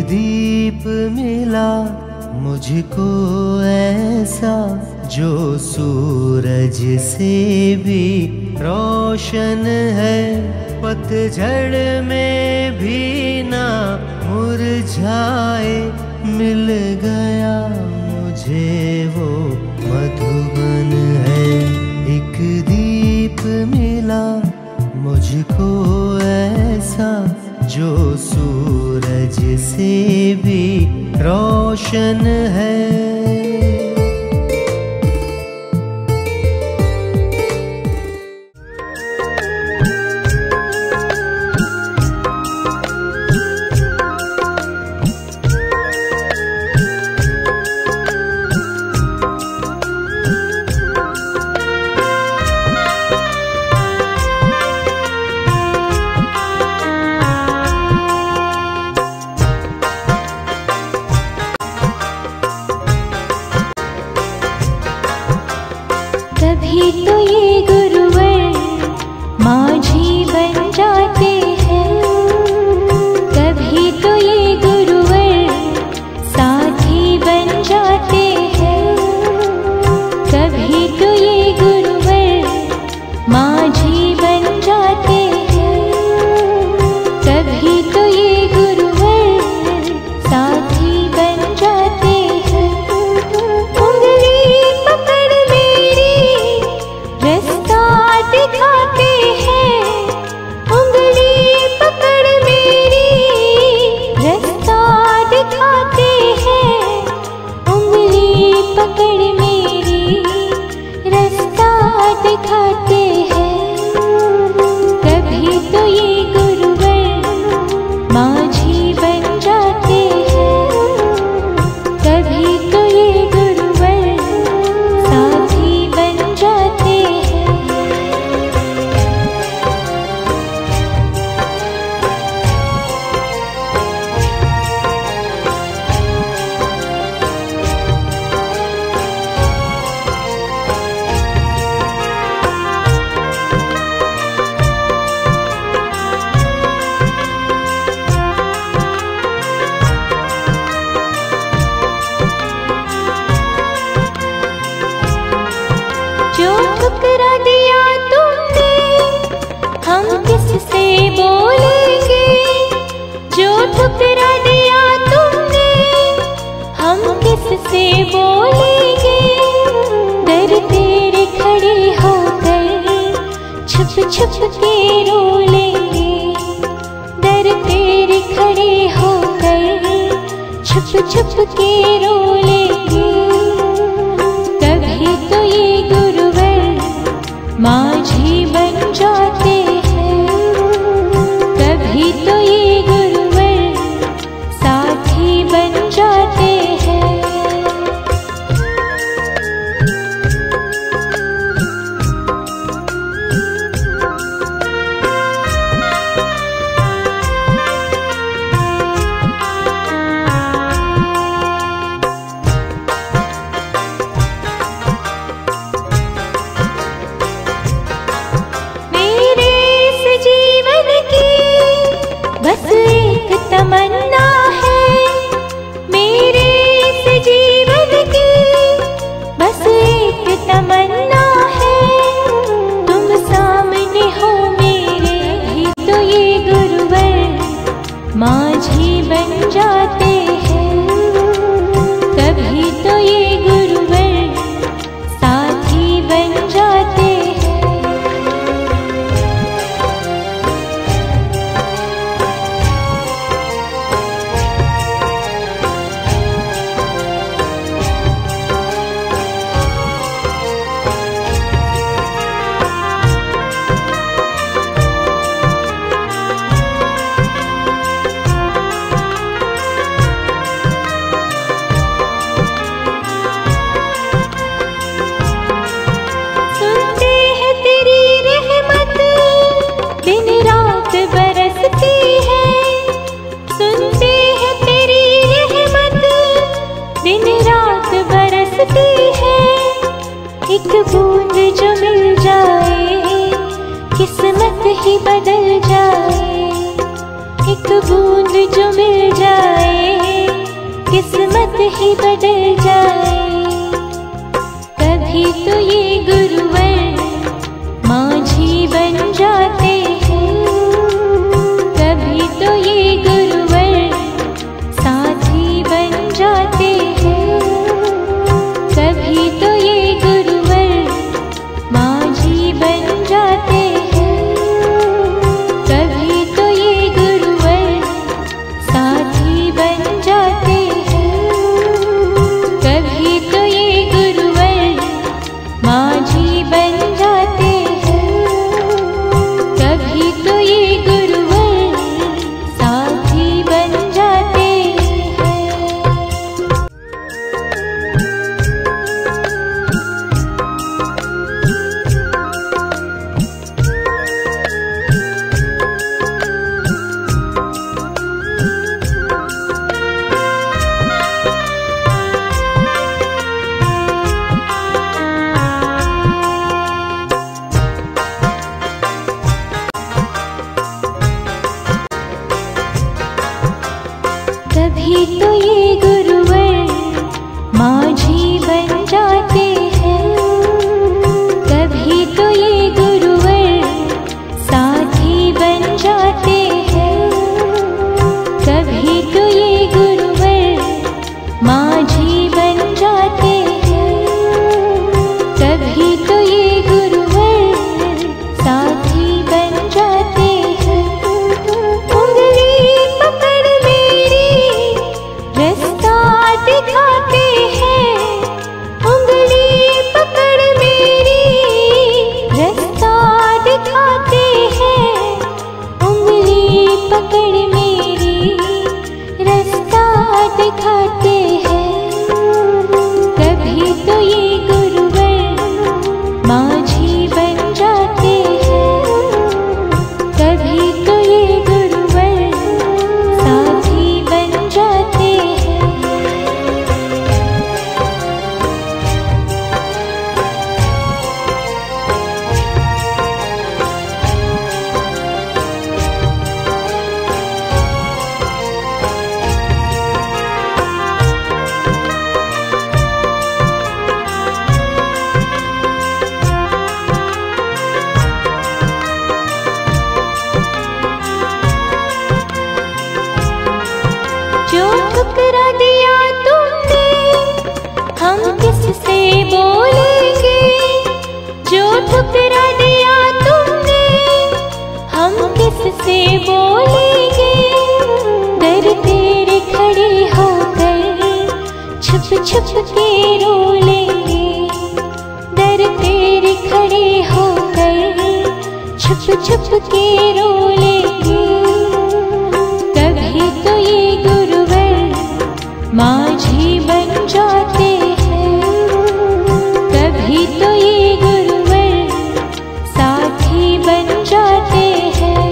दीप मिला मुझको ऐसा जो सूरज से भी रोशन है, पतझड़ में भी ना मुरझाए। मिल गया मुझे वो मधुबन है। एक दीप मिला मुझको ऐसा जो सूरज से भी रोशन है। कभी तो ये गुरुवर माझी बन जाते हैं, कभी तो ये गुरुवर साथी बन जाते हैं, कभी तो ये गुरुवर माझी बन जाते हैं, कभी तो ये गुरुवर साथी बन जाते हैं। दिखाते हैं उंगली पकड़ मेरी, रास्ता दिखाते हैं उंगली पकड़ मेरी, रास्ता दिखाते हैं। कभी तो ये गुरुवर माझी बन जाते हैं, कभी तो ये गुरुवर साथी बन जाते हैं। जो ठुकरा दिया तुमने हम किससे बोलेंगे, जो ठुकरा दिया तुमने हम किससे बोलेंगे। दर तेरे खड़े होकर छुप छुप के रो लेंगे, दर तेरे खड़े होकर छुप छुप के रो लेंगे। कभी तो ये गुरुवर माझी बन जाते हैं, कभी तो ये गुरुवर साथी बन जाते हैं। बस एक तमन्ना है मेरे इस जीवन की, बस एक तमन्ना है। तुम सामने हो मेरे ही तो ये गुरुवर माझी बन जाते हैं, कभी तो ये गुरुवर साथी बन जाते हैं। एक बूंद जो मिल जाए किस्मत ही बदल जाए, एक एक बूंद जो मिल जाए किस्मत ही बदल जाए। कभी तो ये गुरुवर माझी बन जाते हैं, कभी तो ये गुरुवर साथी बन जाते हैं, कभी तो ये गुरुवर माझी बन जाते हैं, कभी तो ये गुरुवर साथी बन जाते हैं, कभी तो ये गुरुवर माझी बन जाते हैं, कभी तो ये गुरुवर साथी बन जाते हैं। कभी तो ये गुरुवर माझी बन जाते हैं, कभी तो ये गुरुवर साथी बन जाते हैं, कभी तो ये गुरुवर माझी बन जाते हैं, कभी तो ये गुरुवर साथी बन जाते हैं। उंगली पकड़ मेरी रास्ता दिखाते हैं, उंगली पकड़ मेरी रास्ता दिखाते हैं, उंगली पकड़ मेरी रास्ता दिखाते हैं। कभी तो ये गुरुवर माझी बन जाते हैं, कभी तो ये गुरुवर साथी बन जाते हैं। जो ठुकरा दिया तुमने हम किससे बोलेंगे, जो ठुकरा दिया तुमने हम किससे बोलेंगे। दर तेरे खड़े होकर छुप छुप के रो लेंगे, दर तेरे खड़े होकर छुप छुप के रो लेंगे। कभी तो ये गुरुवर माझी बन जाते हैं, कभी तो ये गुरुवर साथी बन जाते हैं।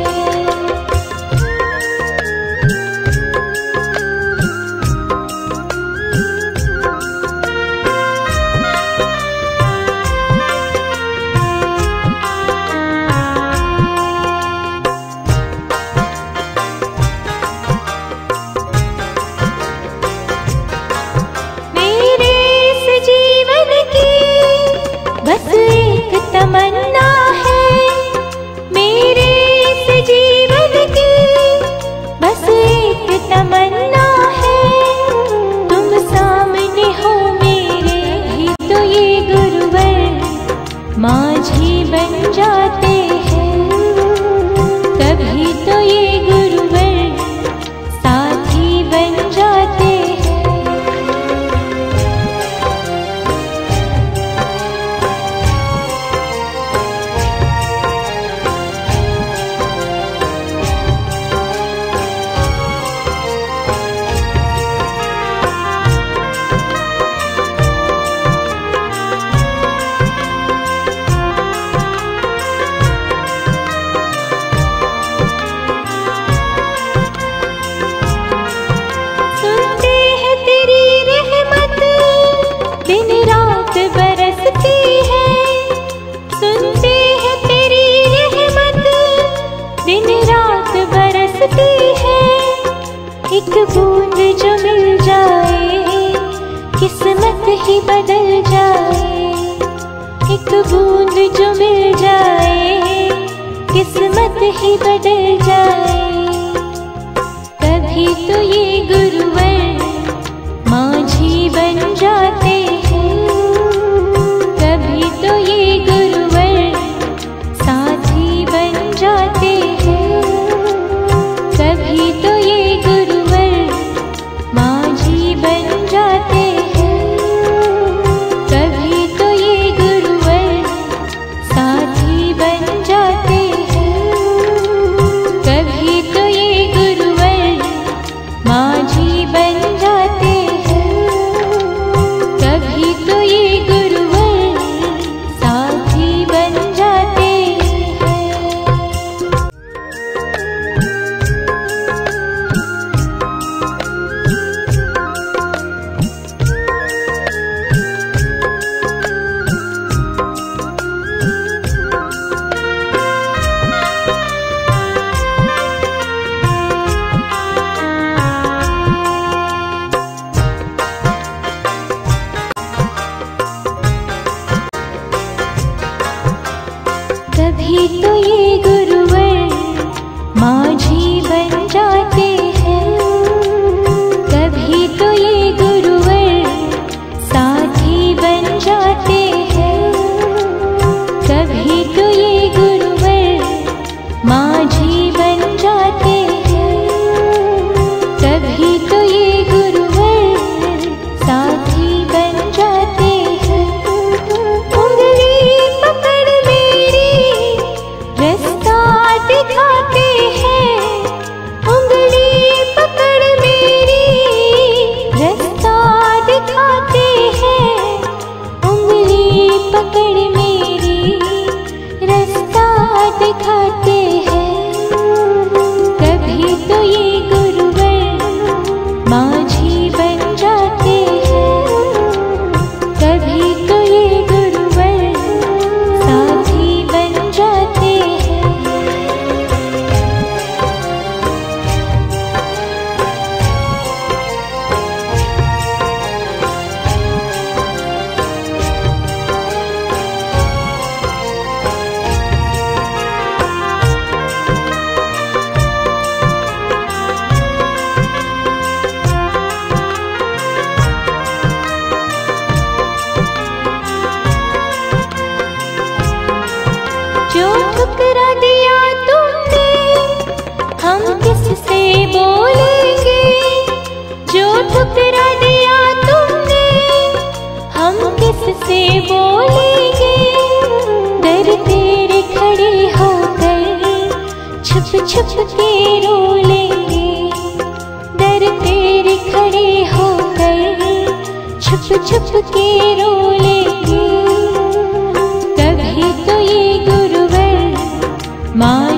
ही बदल जाए, एक बूंद जो मिल जाए किस्मत ही बदल जाए। कभी तो ये गुरुवर माझी बन जाते हैं, कभी तो ये गुरुवर साथी बन जाते हैं, कभी तो ये गुरुवर माझी बन जाते हैं, कभी तो ये गुरुवर साथी बन जाते हैं, कभी तो ये गुरुवर माझी बन जाते हैं, कभी तो ये गुरुवर साथी बन जाते हैं। कभी तो ये गुरुवर माझी बन जाते हैं, कभी तो ये गुरुवर साथी बन जाते हैं, कभी तो ये गुरुवर माझी बन जाते हैं, कभी तो ये गुरुवर साथी बन जाते हैं। उंगली पकड़ मेरी रास्ता दिखाते हैं, उंगली पकड़ मेरी रास्ता दिखाते हैं, उंगली पकड़ मेरी रास्ता दिखाते हैं। कभी तो ये गुरुवर माझी बन जाते हैं, कभी तो ये गुरुवर साथी बन जाते हैं। जो ठुकरा दिया तुमने हम किससे बोलेंगे, जो ठुकरा दिया तुमने हम किससे बोलेंगे। डर तेरे खड़े होकर छुप छुप के रो लेंगे, डर तेरे खड़े होकर छुप छुप के रो लेंगे। कभी तो ये गुरुवर माँ